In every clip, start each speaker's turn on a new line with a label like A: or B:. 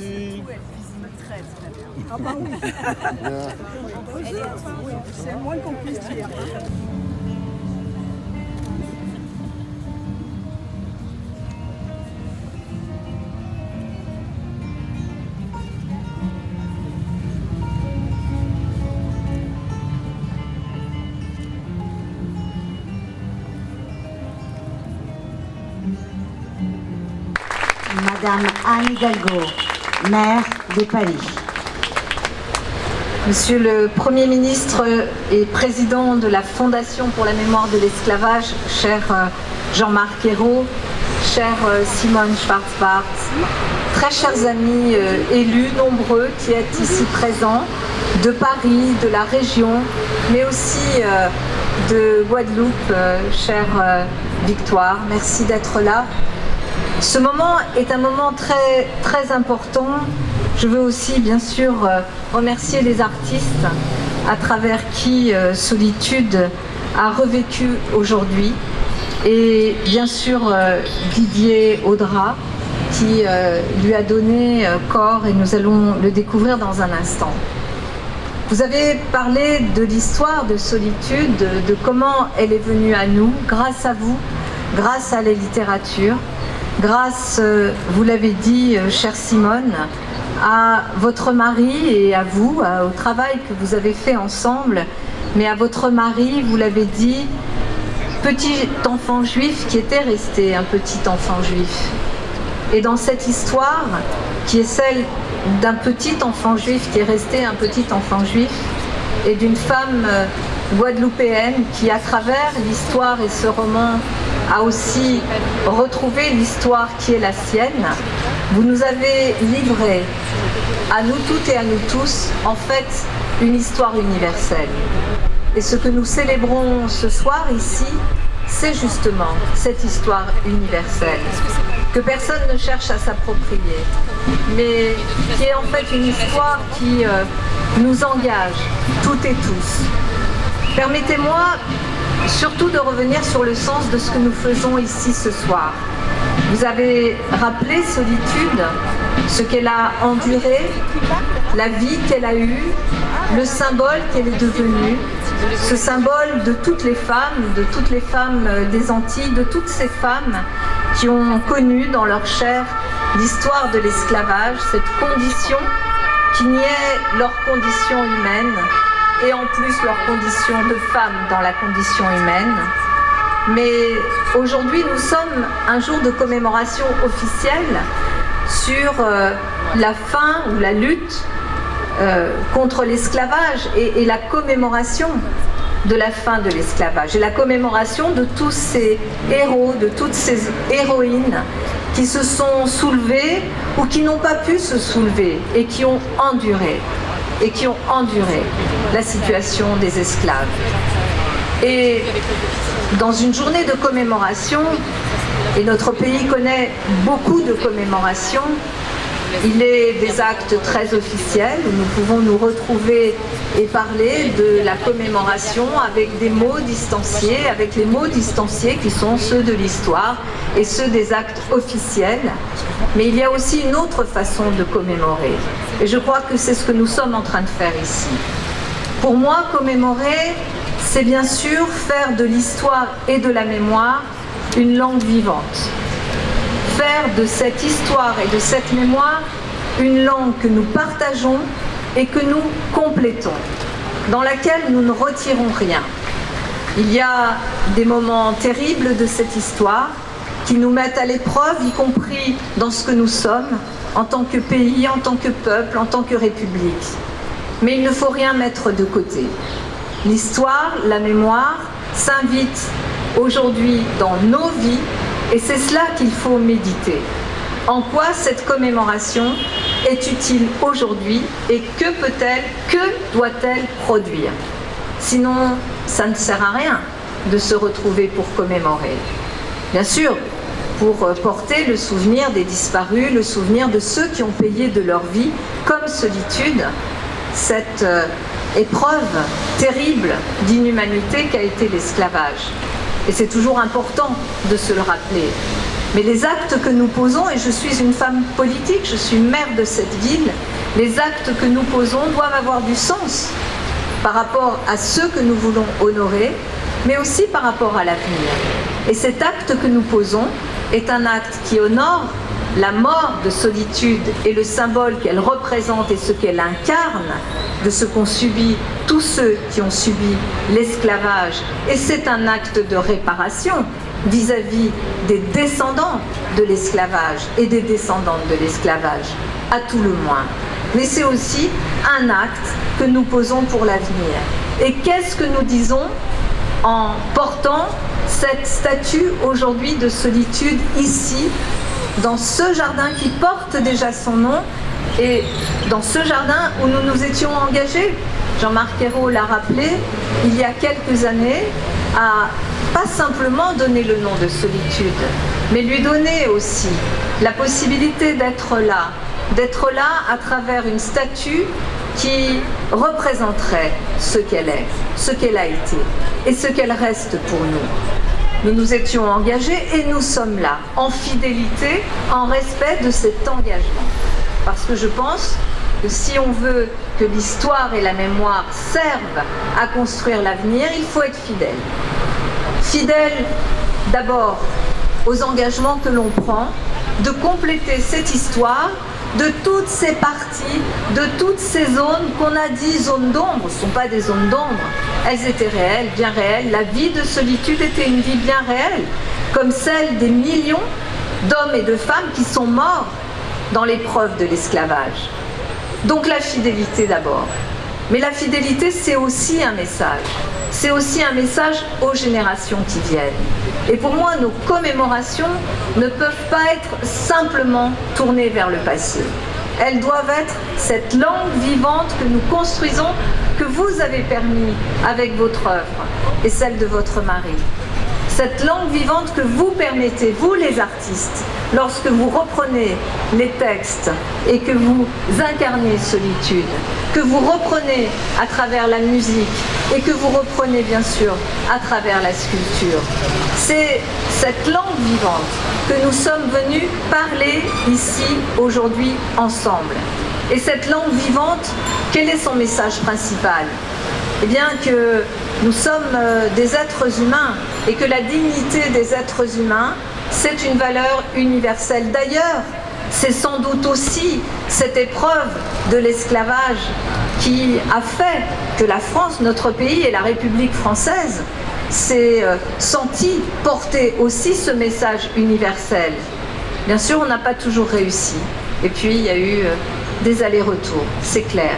A: Elle cuisine très très bien. Ah bah oui. C'est le moins qu'on puisse dire.
B: Madame Anne Hidalgo, maire de Paris.
C: Monsieur le Premier ministre et président de la Fondation pour la mémoire de l'esclavage, cher Jean-Marc Ayrault, cher Simone Schwarz-Barth, très chers amis élus nombreux qui êtes ici présents, de Paris, de la région, mais aussi de Guadeloupe, chère Victoire, merci d'être là. Ce moment est un moment très, très important. Je veux aussi, bien sûr, remercier les artistes à travers qui Solitude a revécu aujourd'hui. Et bien sûr, Didier Audra, qui lui a donné corps, et nous allons le découvrir dans un instant. Vous avez parlé de l'histoire de Solitude, de comment elle est venue à nous, grâce à vous, grâce à la littérature. Grâce, vous l'avez dit, chère Simone, à votre mari et à vous, au travail que vous avez fait ensemble, mais à votre mari, vous l'avez dit, petit enfant juif qui était resté un petit enfant juif. Et dans cette histoire, qui est celle d'un petit enfant juif qui est resté un petit enfant juif, et d'une femme guadeloupéenne qui, à travers l'histoire et ce roman, a aussi retrouvé l'histoire qui est la sienne, vous nous avez livré, à nous toutes et à nous tous, en fait, une histoire universelle. Et ce que nous célébrons ce soir ici, c'est justement cette histoire universelle, que personne ne cherche à s'approprier, mais qui est en fait une histoire qui nous engage, toutes et tous. Permettez-moi surtout de revenir sur le sens de ce que nous faisons ici ce soir. Vous avez rappelé Solitude, ce qu'elle a enduré, la vie qu'elle a eue, le symbole qu'elle est devenue, ce symbole de toutes les femmes des Antilles, de toutes ces femmes qui ont connu dans leur chair l'histoire de l'esclavage, cette condition qui niait leur condition humaine, et en plus leur condition de femme dans la condition humaine. Mais aujourd'hui, nous sommes un jour de commémoration officielle sur la fin ou la lutte contre l'esclavage et la commémoration de la fin de l'esclavage et la commémoration de tous ces héros, de toutes ces héroïnes qui se sont soulevés ou qui n'ont pas pu se soulever et qui ont enduré la situation des esclaves. Et dans une journée de commémoration, et notre pays connaît beaucoup de commémorations, il est des actes très officiels où nous pouvons nous retrouver et parler de la commémoration avec des mots distanciés, avec les mots distanciés qui sont ceux de l'histoire et ceux des actes officiels. Mais il y a aussi une autre façon de commémorer. Et je crois que c'est ce que nous sommes en train de faire ici. Pour moi, commémorer, c'est bien sûr faire de l'histoire et de la mémoire une langue vivante. Faire de cette histoire et de cette mémoire une langue que nous partageons et que nous complétons, dans laquelle nous ne retirons rien. Il y a des moments terribles de cette histoire qui nous mettent à l'épreuve, y compris dans ce que nous sommes, en tant que pays, en tant que peuple, en tant que république. Mais il ne faut rien mettre de côté. L'histoire, la mémoire s'invite aujourd'hui dans nos vies et c'est cela qu'il faut méditer. En quoi cette commémoration est utile aujourd'hui et que peut-elle, que doit-elle produire? Sinon, ça ne sert à rien de se retrouver pour commémorer. Bien sûr, pour porter le souvenir des disparus, le souvenir de ceux qui ont payé de leur vie, comme Solitude, cette épreuve terrible d'inhumanité qu'a été l'esclavage. Et c'est toujours important de se le rappeler. Mais les actes que nous posons, et je suis une femme politique, je suis maire de cette ville, les actes que nous posons doivent avoir du sens par rapport à ceux que nous voulons honorer, mais aussi par rapport à l'avenir. Et cet acte que nous posons est un acte qui honore la mort de Solitude et le symbole qu'elle représente et ce qu'elle incarne de ce qu'ont subi tous ceux qui ont subi l'esclavage. Et c'est un acte de réparation vis-à-vis des descendants de l'esclavage et des descendantes de l'esclavage, à tout le moins. Mais c'est aussi un acte que nous posons pour l'avenir. Et qu'est-ce que nous disons en portant cette statue aujourd'hui de Solitude ici, dans ce jardin qui porte déjà son nom et dans ce jardin où nous nous étions engagés? Jean-Marc Ayrault l'a rappelé, il y a quelques années, à pas simplement donner le nom de Solitude, mais lui donner aussi la possibilité d'être là à travers une statue qui représenterait ce qu'elle est, ce qu'elle a été et ce qu'elle reste pour nous. Nous nous étions engagés et nous sommes là, en fidélité, en respect de cet engagement. Parce que je pense que si on veut que l'histoire et la mémoire servent à construire l'avenir, il faut être fidèle. Fidèle d'abord aux engagements que l'on prend, de compléter cette histoire de toutes ces parties, de toutes ces zones qu'on a dit zones d'ombre. Ce ne sont pas des zones d'ombre, elles étaient réelles, bien réelles. La vie de Solitude était une vie bien réelle, comme celle des millions d'hommes et de femmes qui sont morts dans l'épreuve de l'esclavage. Donc la fidélité d'abord. Mais la fidélité, c'est aussi un message. C'est aussi un message aux générations qui viennent. Et pour moi, nos commémorations ne peuvent pas être simplement tournées vers le passé. Elles doivent être cette langue vivante que nous construisons, que vous avez permis avec votre œuvre et celle de votre mari. Cette langue vivante que vous permettez, vous les artistes, lorsque vous reprenez les textes et que vous incarnez Solitude, que vous reprenez à travers la musique et que vous reprenez bien sûr à travers la sculpture. C'est cette langue vivante que nous sommes venus parler ici aujourd'hui ensemble. Et cette langue vivante, quel est son message principal ? Eh bien que nous sommes des êtres humains et que la dignité des êtres humains, c'est une valeur universelle. D'ailleurs, c'est sans doute aussi cette épreuve de l'esclavage qui a fait que la France, notre pays et la République française s'est senti porter aussi ce message universel. Bien sûr, on n'a pas toujours réussi. Et puis, il y a eu des allers-retours, c'est clair.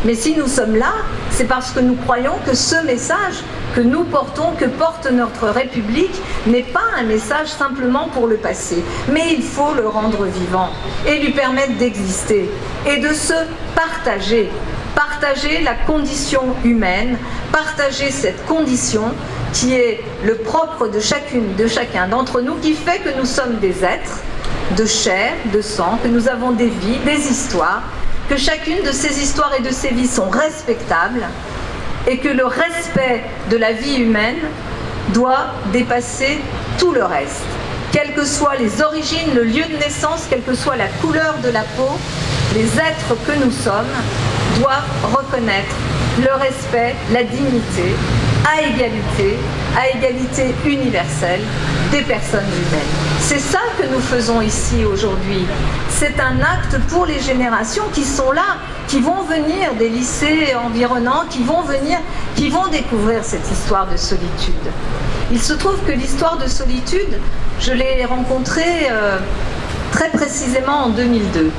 C: Mais si nous sommes là, c'est parce que nous croyons que ce message que nous portons, que porte notre République, n'est pas un message simplement pour le passé, mais il faut le rendre vivant et lui permettre d'exister et de se partager. Partager la condition humaine, partager cette condition qui est le propre de chacune, de chacun d'entre nous, qui fait que nous sommes des êtres de chair, de sang, que nous avons des vies, des histoires, que chacune de ces histoires et de ces vies sont respectables et que le respect de la vie humaine doit dépasser tout le reste. Quelles que soient les origines, le lieu de naissance, quelle que soit la couleur de la peau, les êtres que nous sommes doivent reconnaître le respect, la dignité, à égalité universelle des personnes humaines. C'est ça que nous faisons ici aujourd'hui. C'est un acte pour les générations qui sont là, qui vont venir des lycées environnants, qui vont découvrir cette histoire de Solitude. Il se trouve que l'histoire de Solitude, je l'ai rencontrée très précisément en 2002.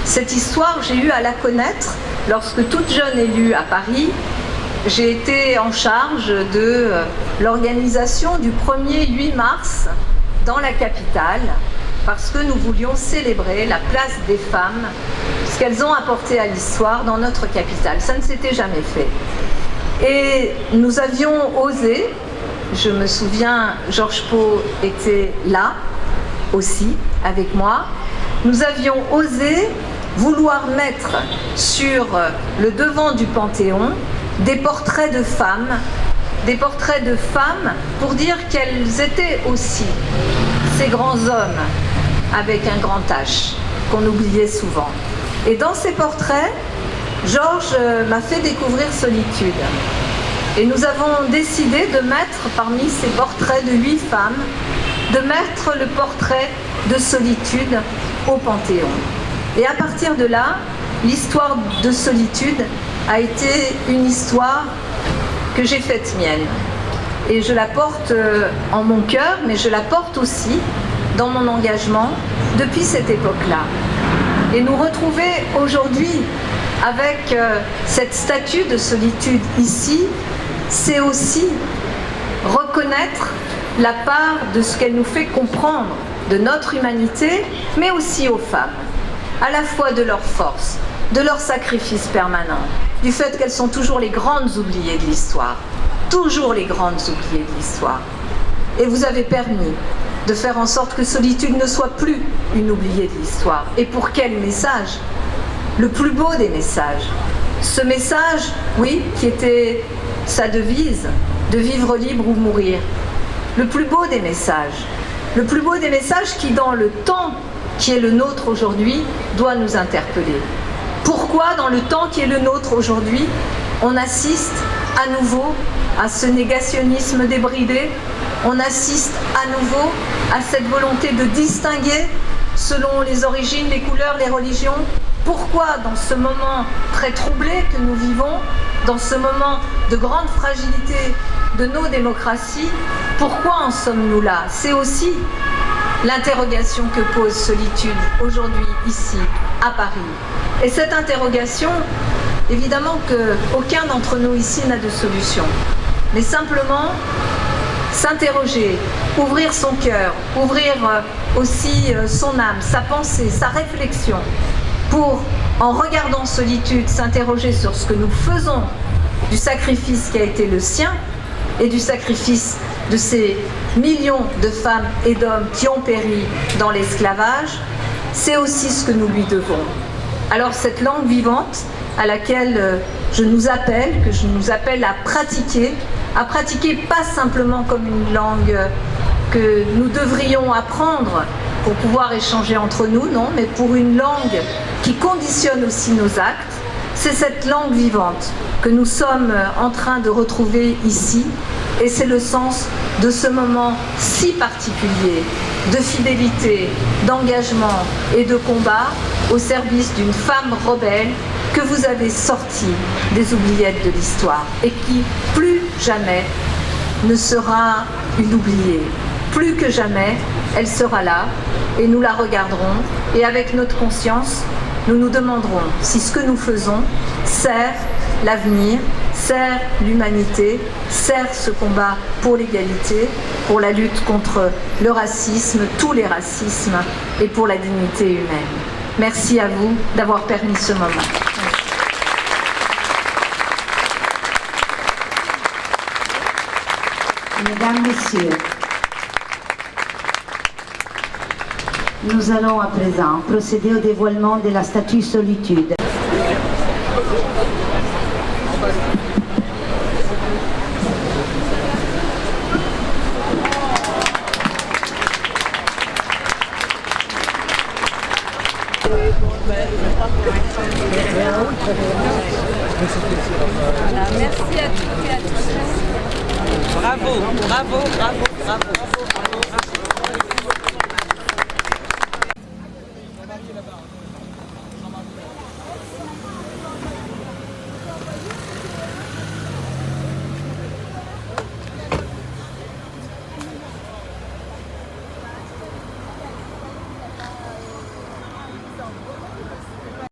C: Cette histoire, j'ai eu à la connaître lorsque toute jeune élue à Paris, j'ai été en charge de l'organisation du 1er 8 mars dans la capitale, parce que nous voulions célébrer la place des femmes, ce qu'elles ont apporté à l'histoire dans notre capitale. Ça ne s'était jamais fait. Et nous avions osé, je me souviens, Georges Pau était là aussi avec moi, nous avions osé vouloir mettre sur le devant du Panthéon des portraits de femmes pour dire qu'elles étaient aussi ces grands hommes avec un grand H qu'on oubliait souvent. Et dans ces portraits, Georges m'a fait découvrir Solitude. Et nous avons décidé de mettre parmi ces portraits de 8 femmes, de mettre le portrait de Solitude au Panthéon. Et à partir de là, l'histoire de Solitude a été une histoire que j'ai faite mienne. Et je la porte en mon cœur, mais je la porte aussi dans mon engagement depuis cette époque-là. Et nous retrouver aujourd'hui avec cette statue de Solitude ici, c'est aussi reconnaître la part de ce qu'elle nous fait comprendre de notre humanité, mais aussi aux femmes, à la fois de leur force, de leur sacrifice permanent, du fait qu'elles sont toujours les grandes oubliées de l'histoire, toujours les grandes oubliées de l'histoire. Et vous avez permis de faire en sorte que Solitude ne soit plus une oubliée de l'histoire. Et pour quel message? Le plus beau des messages. Ce message, oui, qui était sa devise, de vivre libre ou mourir. Le plus beau des messages. Le plus beau des messages qui, dans le temps qui est le nôtre aujourd'hui, doit nous interpeller. Pourquoi, dans le temps qui est le nôtre aujourd'hui, on assiste à nouveau à ce négationnisme débridé? On assiste à nouveau à cette volonté de distinguer selon les origines, les couleurs, les religions. Pourquoi, dans ce moment très troublé que nous vivons, dans ce moment de grande fragilité de nos démocraties, pourquoi en sommes-nous là? C'est aussi l'interrogation que pose Solitude aujourd'hui, ici, à Paris. Et cette interrogation, évidemment qu'aucun d'entre nous ici n'a de solution. Mais simplement s'interroger, ouvrir son cœur, ouvrir aussi son âme, sa pensée, sa réflexion, pour, en regardant Solitude, s'interroger sur ce que nous faisons du sacrifice qui a été le sien et du sacrifice de ces millions de femmes et d'hommes qui ont péri dans l'esclavage, c'est aussi ce que nous lui devons. Alors cette langue vivante à laquelle je nous appelle, que je nous appelle à pratiquer pas simplement comme une langue que nous devrions apprendre pour pouvoir échanger entre nous, non, mais pour une langue qui conditionne aussi nos actes. C'est cette langue vivante que nous sommes en train de retrouver ici, et c'est le sens de ce moment si particulier de fidélité, d'engagement et de combat au service d'une femme rebelle que vous avez sortie des oubliettes de l'histoire et qui, plus jamais, ne sera une oubliée. Plus que jamais, elle sera là et nous la regarderons, et avec notre conscience, nous nous demanderons si ce que nous faisons sert l'avenir, sert l'humanité, sert ce combat pour l'égalité, pour la lutte contre le racisme, tous les racismes, et pour la dignité humaine. Merci à vous d'avoir permis ce moment.
B: Mesdames, Messieurs, nous allons à présent procéder au dévoilement de la statue Solitude.
A: Voilà, merci à toutes et à tous.
D: Bravo, bravo, bravo, bravo, bravo, bravo.